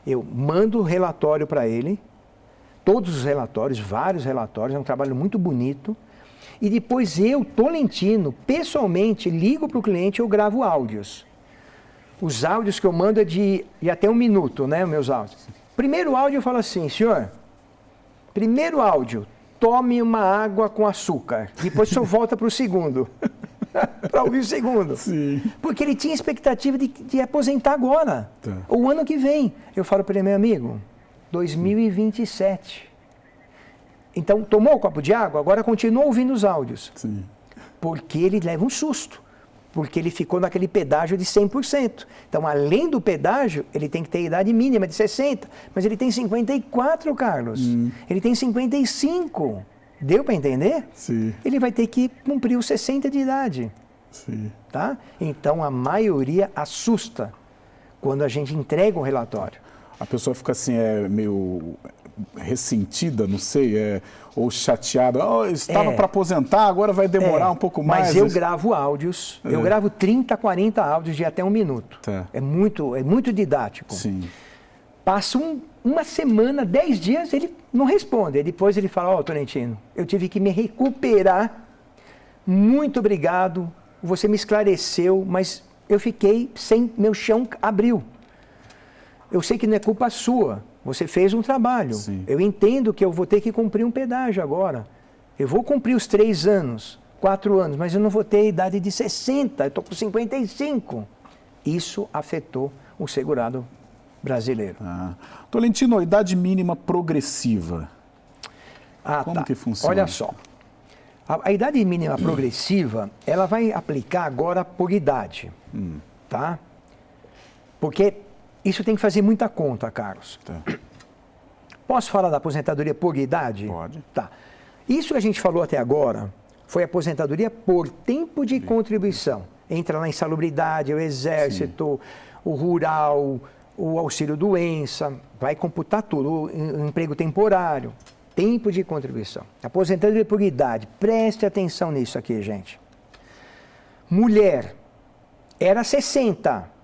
S2: Eu mando o relatório para ele, todos os relatórios, vários relatórios, é um trabalho muito bonito, e depois eu, Tolentino, pessoalmente, ligo para o cliente e eu gravo áudios. Os áudios que eu mando é de até 1 minuto, né, meus áudios. Primeiro áudio eu falo assim, senhor, primeiro áudio, tome uma água com açúcar. Depois o senhor volta para o segundo, para ouvir o segundo.
S1: Sim.
S2: Porque ele tinha expectativa de aposentar agora,
S1: Tá.
S2: ou ano que vem. Eu falo para ele, meu amigo, 2027. Então, tomou o copo de água, agora continua ouvindo os áudios.
S1: Sim.
S2: Porque ele leva um susto. Porque ele ficou naquele pedágio de 100%. Então, além do pedágio, ele tem que ter idade mínima de 60. Mas ele tem 54, Carlos. Ele tem 55. Deu para entender?
S1: Sim.
S2: Ele vai ter que cumprir os 60 de idade.
S1: Sim.
S2: Tá? Então, a maioria assusta quando a gente entrega o relatório.
S1: A pessoa fica assim, meio ressentida, não sei, ou chateada. Estava para aposentar, agora vai demorar um pouco mais.
S2: Mas eu gravo áudios, eu gravo 30, 40 áudios de até 1 minuto.
S1: Tá.
S2: É muito didático.
S1: Sim.
S2: Passa uma semana, 10 dias, ele não responde. Aí depois ele fala, Tolentino, eu tive que me recuperar. Muito obrigado, você me esclareceu, mas eu fiquei sem, meu chão abriu. Eu sei que não é culpa sua, você fez um trabalho.
S1: Sim.
S2: Eu entendo que eu vou ter que cumprir um pedágio agora. Eu vou cumprir os 3 anos, 4 anos, mas eu não vou ter a idade de 60, eu estou com 55. Isso afetou o segurado brasileiro.
S1: Tolentino, a idade mínima progressiva. Como que funciona?
S2: Olha só, a idade mínima progressiva, ela vai aplicar agora por idade, tá? Porque isso tem que fazer muita conta, Carlos.
S1: Tá.
S2: Posso falar da aposentadoria por idade?
S1: Pode.
S2: Tá. Isso que a gente falou até agora foi aposentadoria por tempo de contribuição. Entra na insalubridade, o exército, o rural, o auxílio-doença, vai computar tudo, o emprego temporário, tempo de contribuição. Aposentadoria por idade, preste atenção nisso aqui, gente. Mulher, era 60.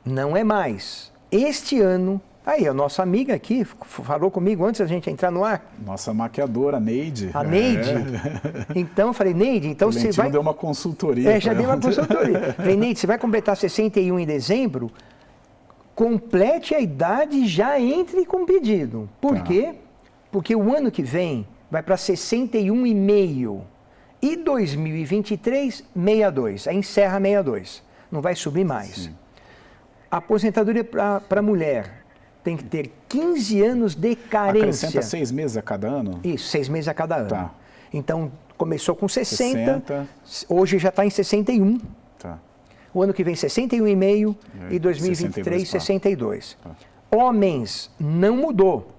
S2: Não é mais. Este ano, aí a nossa amiga aqui falou comigo antes da gente entrar no ar.
S1: Nossa maquiadora, Neide.
S2: A Neide. Então eu falei, Neide, então você vai...
S1: deu uma consultoria.
S2: Já deu uma consultoria. Falei, Neide, você vai completar 61 em dezembro? complete a idade e já entre com pedido. Por quê? Porque o ano que vem vai para 61,5 e 2023, 62. Aí encerra 62. Não vai subir mais. Sim. A aposentadoria para mulher tem que ter 15 anos de carência.
S1: Acrescenta 6 meses a cada ano?
S2: Isso, 6 meses a cada ano. Tá. Então, começou com 60, hoje já está em 61. Tá. O ano que vem, 61,5 e 2023, 62. Tá. Homens, não mudou.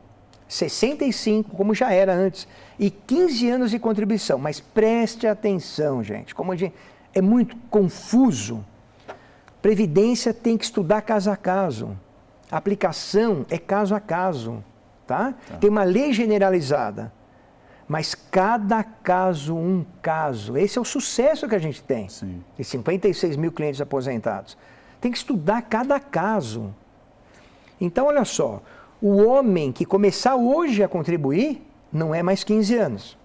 S2: 65, como já era antes, e 15 anos de contribuição. Mas preste atenção, gente, como é muito confuso. Previdência tem que estudar caso a caso. A aplicação é caso a caso, tá? Tem uma lei generalizada, mas cada caso um caso. Esse é o sucesso que a gente tem. Sim. De 56 mil clientes aposentados. Tem que estudar cada caso. Então, olha só, o homem que começar hoje a contribuir não é mais 15 anos,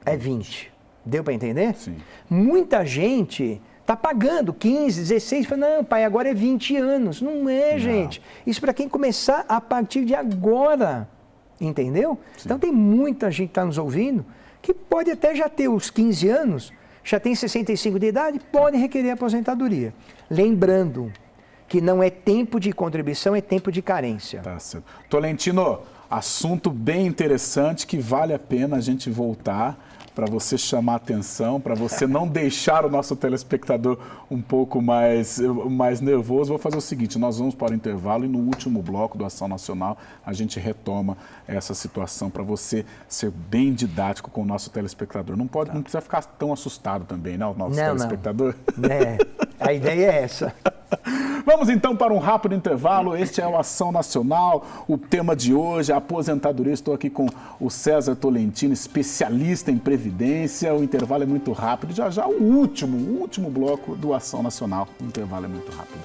S2: é 20. Deu para entender? Sim. Muita gente está pagando 15, 16, fala, não, pai, agora é 20 anos. Não é, gente. Isso para quem começar a partir de agora. Entendeu? Sim. Então tem muita gente que está nos ouvindo que pode até já ter os 15 anos, já tem 65 de idade, pode requerer aposentadoria. Lembrando que não é tempo de contribuição, é tempo de carência. Tá certo.
S1: Tolentino, assunto bem interessante que vale a pena a gente voltar para você chamar atenção, para você não deixar o nosso telespectador um pouco mais nervoso. Vou fazer o seguinte, nós vamos para o intervalo e no último bloco do Ação Nacional a gente retoma essa situação para você ser bem didático com o nosso telespectador. Não precisa ficar tão assustado também, né, o nosso telespectador?
S2: Não. A ideia é essa.
S1: Vamos então para um rápido intervalo. Este é o Ação Nacional. O tema de hoje, a aposentadoria. Estou aqui com o César Tolentino, especialista em previdência. O intervalo é muito rápido. Já o último bloco do Ação Nacional. O intervalo é muito rápido.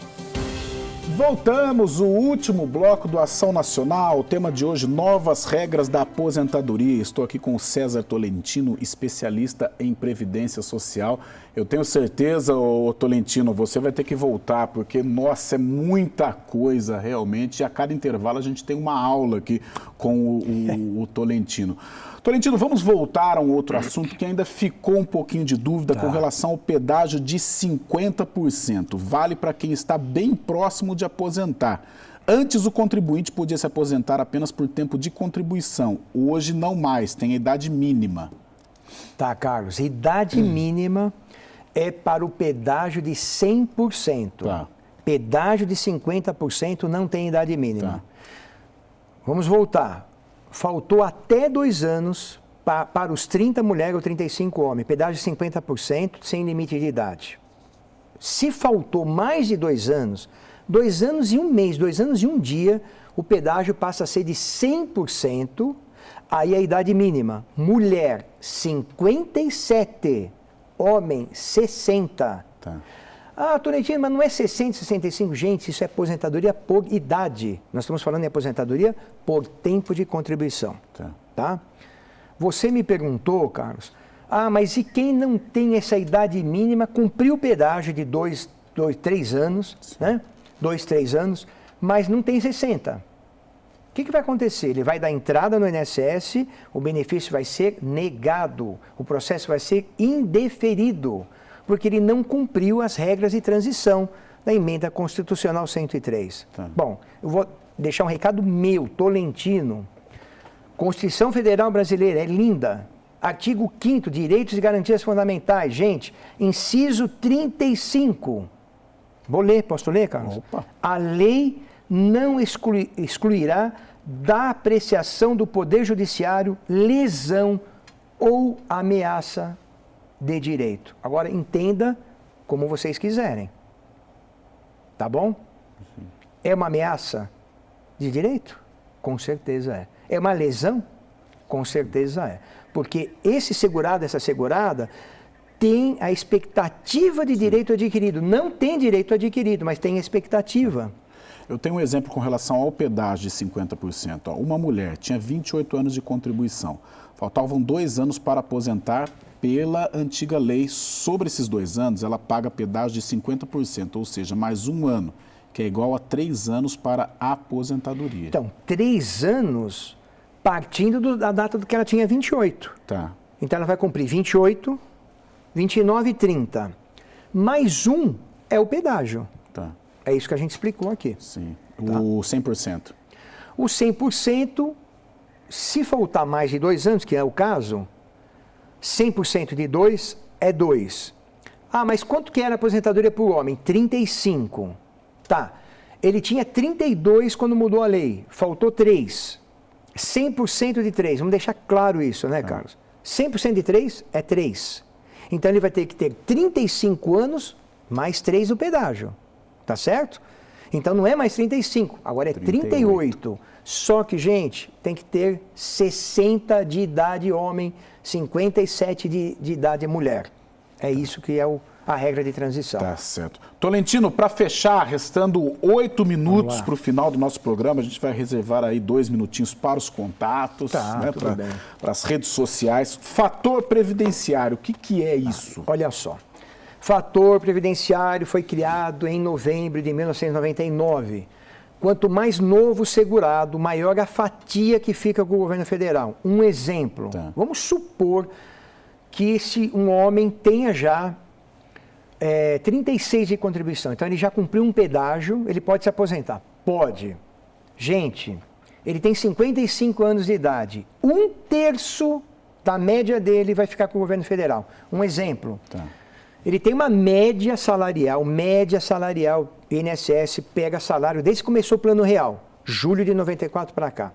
S1: Voltamos, o último bloco do Ação Nacional. O tema de hoje, novas regras da aposentadoria. Estou aqui com o César Tolentino, especialista em previdência social. Eu tenho certeza, Tolentino, você vai ter que voltar, porque, nossa, é muita coisa realmente. E a cada intervalo a gente tem uma aula aqui com o Tolentino. Tolentino, vamos voltar a um outro assunto que ainda ficou um pouquinho de dúvida com relação ao pedágio de 50%. Vale para quem está bem próximo de aposentar. Antes, o contribuinte podia se aposentar apenas por tempo de contribuição. Hoje, não mais, tem a idade mínima.
S2: Tá, Carlos. Idade mínima é para o pedágio de 100%. Tá. Pedágio de 50% não tem idade mínima. Tá. Vamos voltar. Faltou até 2 anos para os 30 mulheres ou 35 homens. Pedágio de 50% sem limite de idade. Se faltou mais de 2 anos, 2 anos e 1 mês, 2 anos e 1 dia, o pedágio passa a ser de 100%. Aí a idade mínima, mulher 57, homem 60. Tá. Ah, Tolentino, mas não é 60, 65? Gente, isso é aposentadoria por idade. Nós estamos falando em aposentadoria por tempo de contribuição. Tá? Você me perguntou, Carlos, mas e quem não tem essa idade mínima, cumpriu o pedágio de 3 anos, né? 2, 3 anos, mas não tem 60? O que vai acontecer? Ele vai dar entrada no INSS, o benefício vai ser negado, o processo vai ser indeferido, porque ele não cumpriu as regras de transição da Emenda Constitucional 103. Tá. Bom, eu vou deixar um recado meu, Tolentino. Constituição Federal Brasileira é linda. Artigo 5º, Direitos e Garantias Fundamentais. Gente, inciso 35. Vou ler, posso ler, Carlos? Opa. A lei não excluirá da apreciação do Poder Judiciário lesão ou ameaça de direito. Agora, entenda como vocês quiserem. Tá bom? Sim. É uma ameaça de direito? Com certeza é. É uma lesão? Com certeza é. Porque esse segurado, essa segurada, tem a expectativa de direito adquirido. Não tem direito adquirido, mas tem expectativa.
S1: Eu tenho um exemplo com relação ao pedágio de 50%. Uma mulher tinha 28 anos de contribuição. Faltavam 2 anos para aposentar. Pela antiga lei, sobre esses 2 anos, ela paga pedágio de 50%, ou seja, mais 1 ano. que é igual a 3 anos para a aposentadoria.
S2: Então, 3 anos partindo da data do que ela tinha 28.
S1: Tá.
S2: Então, ela vai cumprir 28, 29 e 30. Mais um é o pedágio.
S1: Tá.
S2: É isso que a gente explicou aqui.
S1: Sim.
S2: Tá.
S1: O 100%.
S2: O 100%, se faltar mais de 2 anos, que é o caso, 100% de 2 é 2. Ah, mas quanto que era a aposentadoria para o homem? 35. Tá. Ele tinha 32 quando mudou a lei. Faltou 3. 100% de 3. Vamos deixar claro isso, né, Carlos? 100% de 3 é 3. Então, ele vai ter que ter 35 anos mais 3 do pedágio. Tá certo? Então, não é mais 35. Agora é 38. Só que, gente, tem que ter 60 de idade homem, 57 de idade mulher. É isso que é a regra de transição.
S1: Tá certo. Tolentino, para fechar, restando 8 minutos para o final do nosso programa, a gente vai reservar aí 2 minutinhos para os contatos, né, para as redes sociais. Fator previdenciário, o que é isso?
S2: Olha só. Fator previdenciário foi criado em novembro de 1999. Quanto mais novo o segurado, maior a fatia que fica com o governo federal. Um exemplo, vamos supor que se um homem tenha já 36 de contribuição, então ele já cumpriu um pedágio, ele pode se aposentar? Pode. Gente, ele tem 55 anos de idade, 1/3 da média dele vai ficar com o governo federal. Um exemplo, ele tem uma média salarial, INSS pega salário desde que começou o Plano Real, julho de 94 para cá.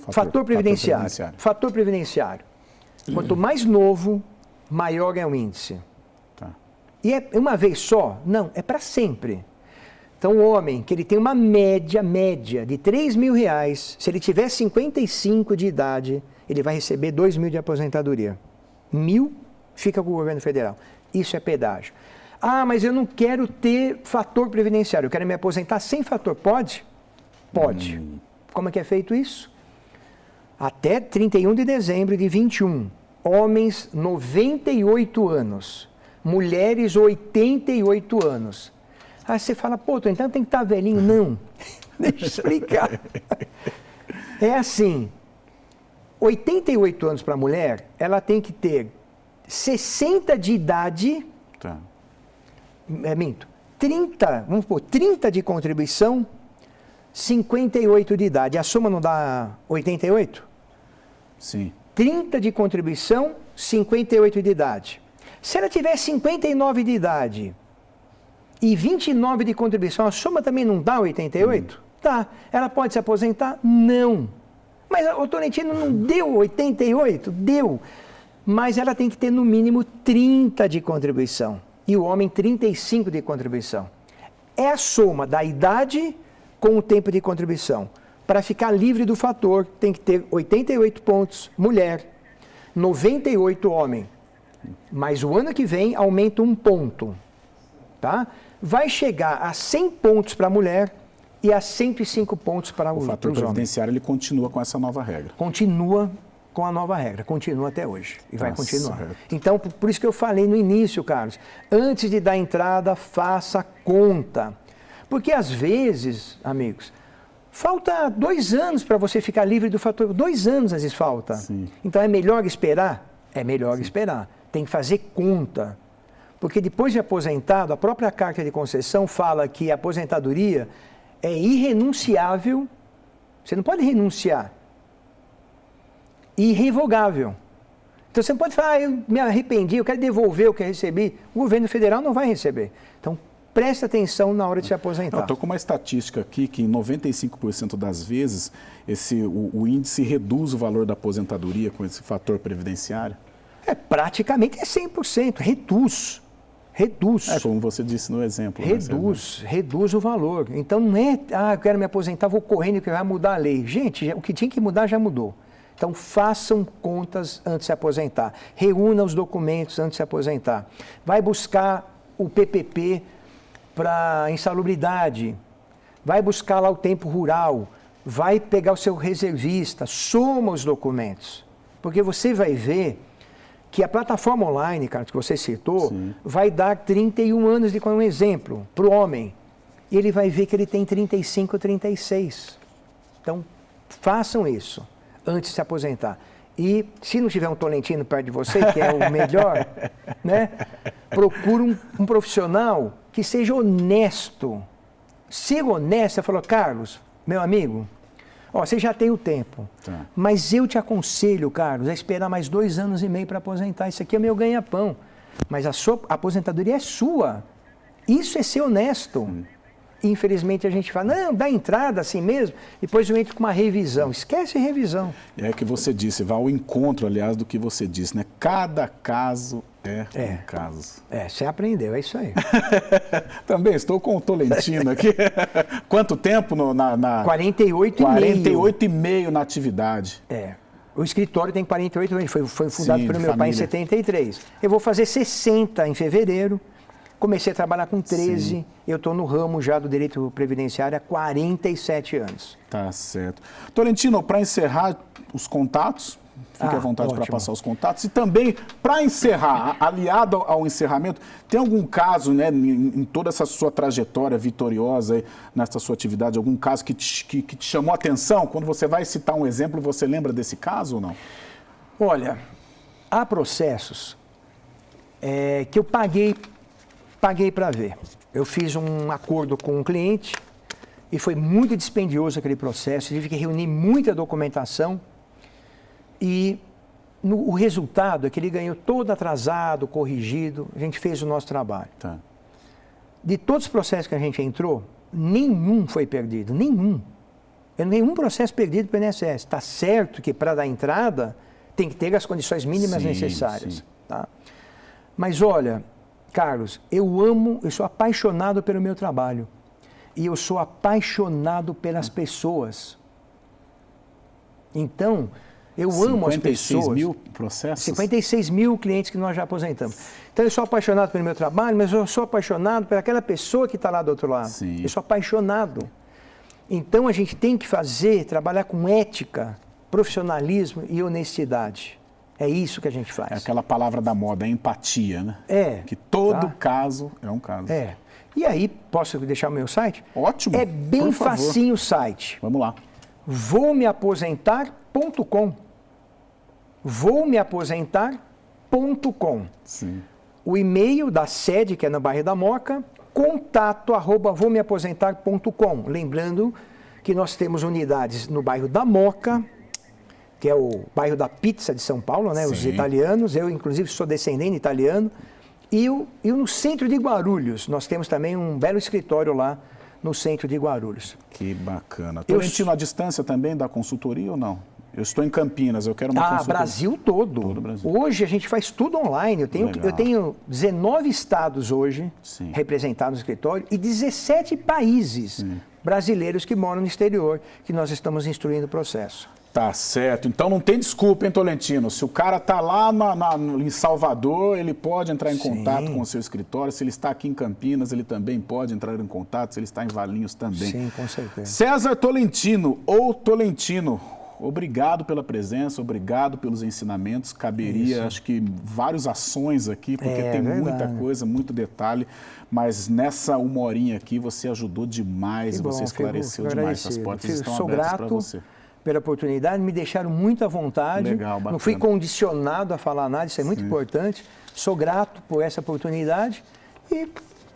S2: Fator previdenciário. Fator previdenciário. Quanto mais novo, maior é o índice.
S1: Tá.
S2: E é uma vez só? Não, é para sempre. Então, o homem que ele tem uma média de R$3.000, se ele tiver 55 de idade, ele vai receber 2.000 de aposentadoria. 1.000 fica com o governo federal. Isso é pedágio. Ah, mas eu não quero ter fator previdenciário, eu quero me aposentar sem fator. Pode? Pode. Como é que é feito isso? Até 31 de dezembro de 21, homens 98 anos, mulheres 88 anos. Aí você fala, pô, então tem que estar velhinho. Não, deixa eu explicar. É assim, 88 anos para a mulher, ela tem que ter 60 de idade, 30, vamos pôr, 30 de contribuição, 58 de idade. A soma não dá 88?
S1: Sim.
S2: 30 de contribuição, 58 de idade. Se ela tiver 59 de idade e 29 de contribuição, a soma também não dá 88? Tá. Ela pode se aposentar? Não. Mas o Tolentino não deu 88? Deu. Mas ela tem que ter no mínimo 30 de contribuição. E o homem 35 de contribuição. É a soma da idade com o tempo de contribuição. Para ficar livre do fator, tem que ter 88 pontos, mulher, 98 homem. Mas o ano que vem aumenta 1 ponto. Tá? Vai chegar a 100 pontos para a mulher e a 105 pontos para os homens.
S1: O fator previdenciário ele continua com essa nova regra.
S2: Continua com a nova regra, continua até hoje e vai continuar.
S1: Certo.
S2: Então, por isso que eu falei no início, Carlos, antes de dar entrada, faça conta. Porque às vezes, amigos, falta 2 anos para você ficar livre do fator. 2 anos às vezes falta.
S1: Sim.
S2: Então é melhor esperar? É melhor esperar. Tem que fazer conta. Porque depois de aposentado, a própria carta de concessão fala que a aposentadoria é irrenunciável. Você não pode renunciar. Irrevogável. Então você não pode falar, eu me arrependi, eu quero devolver o que eu recebi. O governo federal não vai receber. Então, preste atenção na hora de se aposentar.
S1: Eu estou com uma estatística aqui que em 95% das vezes o índice reduz o valor da aposentadoria com esse fator previdenciário.
S2: Praticamente é 100%, reduz.
S1: É como você disse no exemplo.
S2: Reduz o valor. Então não é, eu quero me aposentar, vou correndo que vai mudar a lei. Gente, o que tinha que mudar já mudou. Então façam contas antes de se aposentar. Reúna os documentos antes de se aposentar. Vai buscar o PPP para insalubridade, vai buscar lá o tempo rural, vai pegar o seu reservista, soma os documentos, porque você vai ver que a plataforma online, cara, que você citou,
S1: Sim.
S2: vai dar 31 anos de um exemplo para o homem. E ele vai ver que ele tem 35, 36. Então, façam isso antes de se aposentar. E se não tiver um Tolentino perto de você, que é o melhor, né? Procure um profissional que seja honesto. Ser honesto, você falou, Carlos, meu amigo, ó, você já tem o tempo, mas eu te aconselho, Carlos, a esperar mais 2 anos e meio para aposentar. Isso aqui é o meu ganha-pão. Mas a sua aposentadoria é sua. Isso é ser honesto. Infelizmente a gente fala, não, dá entrada assim mesmo, depois eu entro com uma revisão. Esquece revisão.
S1: É que você disse, vai ao encontro, aliás, do que você disse, né? Cada caso é um caso.
S2: Você aprendeu, é isso aí.
S1: Também estou com o Tolentino aqui. Quanto tempo na
S2: 48
S1: e meio na atividade.
S2: O escritório tem 48 anos, foi fundado pelo meu pai em 73. Eu vou fazer 60 em fevereiro. Comecei a trabalhar com 13, Sim. Eu estou no ramo já do direito previdenciário há 47 anos.
S1: Tá certo. Tolentino, para encerrar os contatos, fique à vontade para passar os contatos. E também, para encerrar, aliado ao encerramento, tem algum caso, né, em toda essa sua trajetória vitoriosa, aí, nessa sua atividade, algum caso que te chamou a atenção? Quando você vai citar um exemplo, você lembra desse caso ou não?
S2: Olha, há processos que eu paguei para ver. Eu fiz um acordo com um cliente e foi muito dispendioso aquele processo, tive que reunir muita documentação e o resultado é que ele ganhou todo atrasado, corrigido, a gente fez o nosso trabalho.
S1: Tá.
S2: De todos os processos que a gente entrou, nenhum foi perdido, nenhum. Nenhum processo perdido para o INSS. Está certo que para dar entrada tem que ter as condições mínimas necessárias. Sim. Tá? Mas olha, Carlos, eu sou apaixonado pelo meu trabalho e eu sou apaixonado pelas pessoas. Então, eu amo as pessoas.
S1: 56 mil processos?
S2: 56 mil clientes que nós já aposentamos. Então, eu sou apaixonado pelo meu trabalho, mas eu sou apaixonado por aquela pessoa que está lá do outro lado.
S1: Sim.
S2: Eu sou apaixonado. Então, a gente tem que trabalhar com ética, profissionalismo e honestidade. É isso que a gente faz.
S1: É aquela palavra da moda, a empatia, né? Que todo caso é um caso.
S2: E aí, posso deixar o meu site?
S1: Ótimo.
S2: É bem facinho o site.
S1: Vamos lá.
S2: Voumeaposentar.com. Voumeaposentar.com.
S1: Sim.
S2: O e-mail da sede, que é no bairro da Moca, contato@voumeaposentar.com. Lembrando que nós temos unidades no bairro da Moca, que é o bairro da pizza de São Paulo, né? Os italianos, eu inclusive sou descendente italiano, e no centro de Guarulhos, nós temos também um belo escritório lá no centro de Guarulhos.
S1: Que bacana. Tolentino, à distância também da consultoria ou não? Eu estou em Campinas, eu quero uma consultoria.
S2: Brasil todo.
S1: Todo o Brasil.
S2: Hoje a gente faz tudo online, eu tenho 19 estados hoje representados no escritório e 17 países brasileiros que moram no exterior, que nós estamos instruindo o processo.
S1: Tá certo. Então não tem desculpa, hein, Tolentino? Se o cara está lá em Salvador, ele pode entrar em contato com o seu escritório. Se ele está aqui em Campinas, ele também pode entrar em contato. Se ele está em Valinhos também.
S2: Sim, com certeza.
S1: César Tolentino, ou Tolentino, obrigado pela presença, obrigado pelos ensinamentos. Caberia, acho que, várias ações aqui, porque tem muita coisa, muito detalhe. Mas nessa 1 horinha aqui, você ajudou demais e você esclareceu demais. As portas estão abertas para você.
S2: Pela oportunidade, me deixaram muito à vontade.
S1: Legal, bacana.
S2: Não fui condicionado a falar nada, isso é muito importante. Sou grato por essa oportunidade e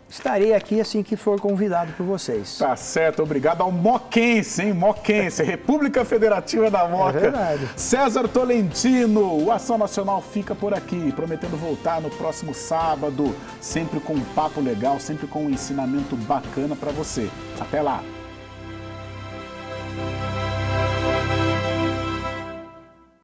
S2: estarei aqui assim que for convidado por vocês.
S1: Tá certo, obrigado ao Moquense, hein? Moquense, República Federativa da Moca.
S2: É verdade.
S1: César Tolentino, o Ação Nacional fica por aqui, prometendo voltar no próximo sábado, sempre com um papo legal, sempre com um ensinamento bacana para você. Até lá!